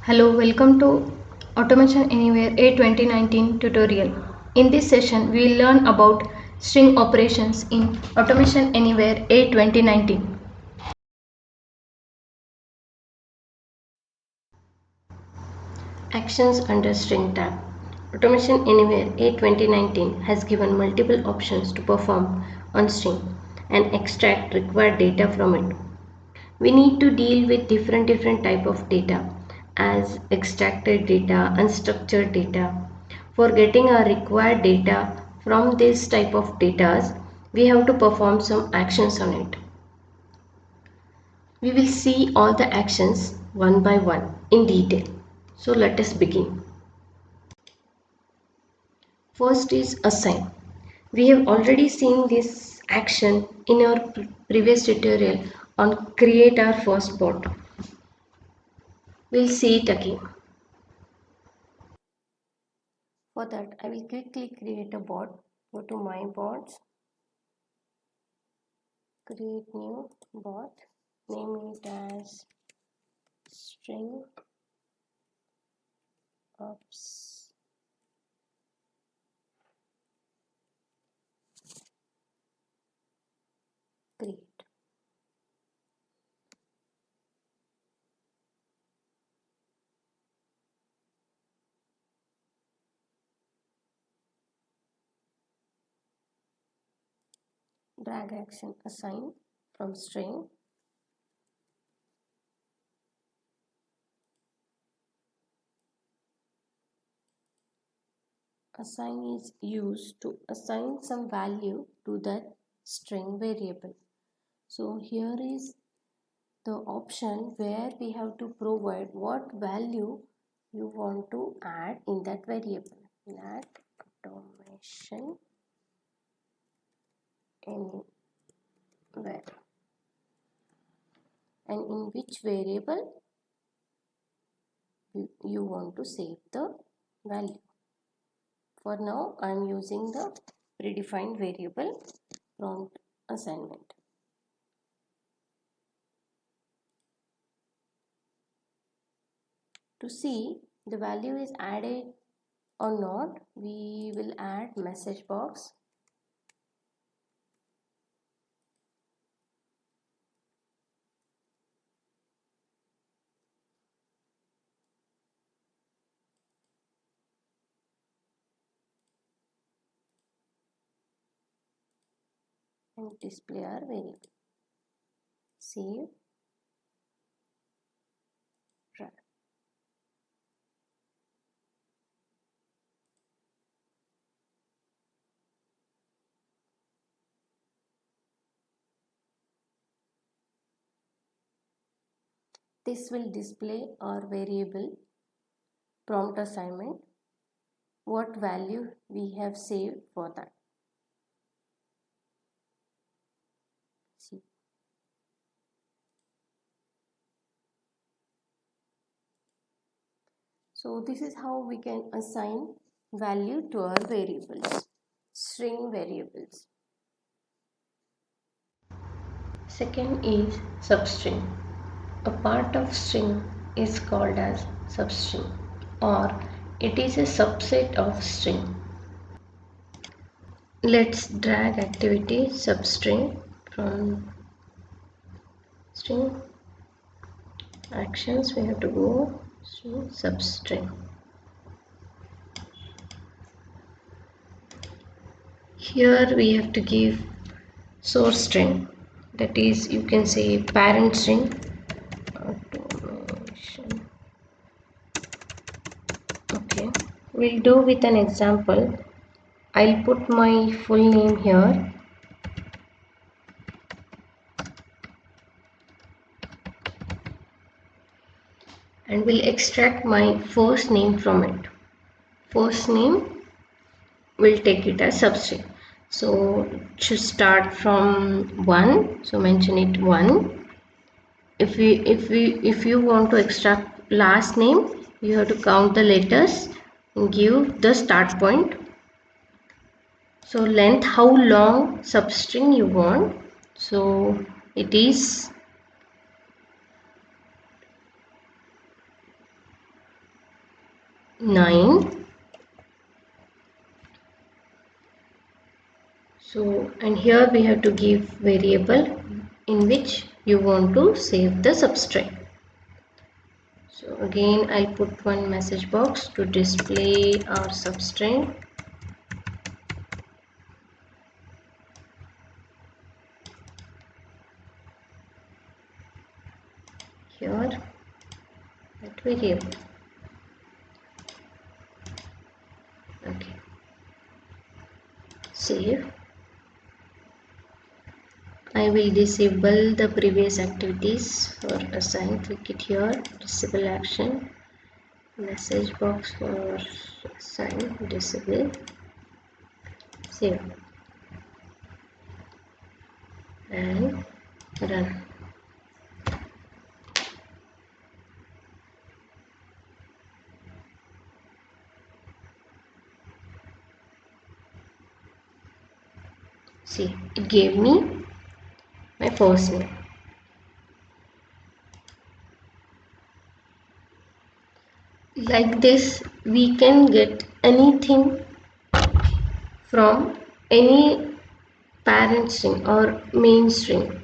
Hello, welcome to Automation Anywhere A 2019 tutorial. In this session, we will learn about string operations in Automation Anywhere A 2019. Actions under string tab. Automation Anywhere A 2019 has given multiple options to perform on string and extract required data from it. We need to deal with different type of data as extracted data, unstructured data. For getting our required data from this type of data, we have to perform some actions on it. We will see all the actions one by one in detail. So let us begin. First is assign. We have already seen this action in our previous tutorial on create our first bot. We'll see it again. For that, I will quickly create a bot. Go to my bots, create new bot, name it as string ups. Create. Drag action assign from string. Assign is used to assign some value to that string variable. So here is the option where we have to provide what value you want to add in that variable. Let automation anywhere, and in which variable you want to save the value. For now, I am using the predefined variable prompt assignment. To see the value is added or not, we will add message box. And display our variable. Save. Run. This will display our variable prompt assignment, what value we have saved for that. See. So this is how we can assign value to our variables, string variables. Second is substring. A part of string is called as substring, or it is a subset of string. Let's drag activity substring from string actions. We have to go to substring. Here we have to give source string, that is, you can say parent string. Automation. Okay, we'll do with an example. I'll put my full name here. And we'll extract my first name from it. First name, we'll take it as substring. So it should start from 1. So mention it 1. If you want to extract last name, you have to count the letters and give the start point. So length, how long substring you want. So it is 9. So, and here we have to give variable in which you want to save the substring. So again I'll put one message box to display our substring. Here that variable. Okay, save. I will disable the previous activities for assign. Click it here, disable action, message box for assign, disable, save and run. See, it gave me my first name. Like this we can get anything from any parent string or main string.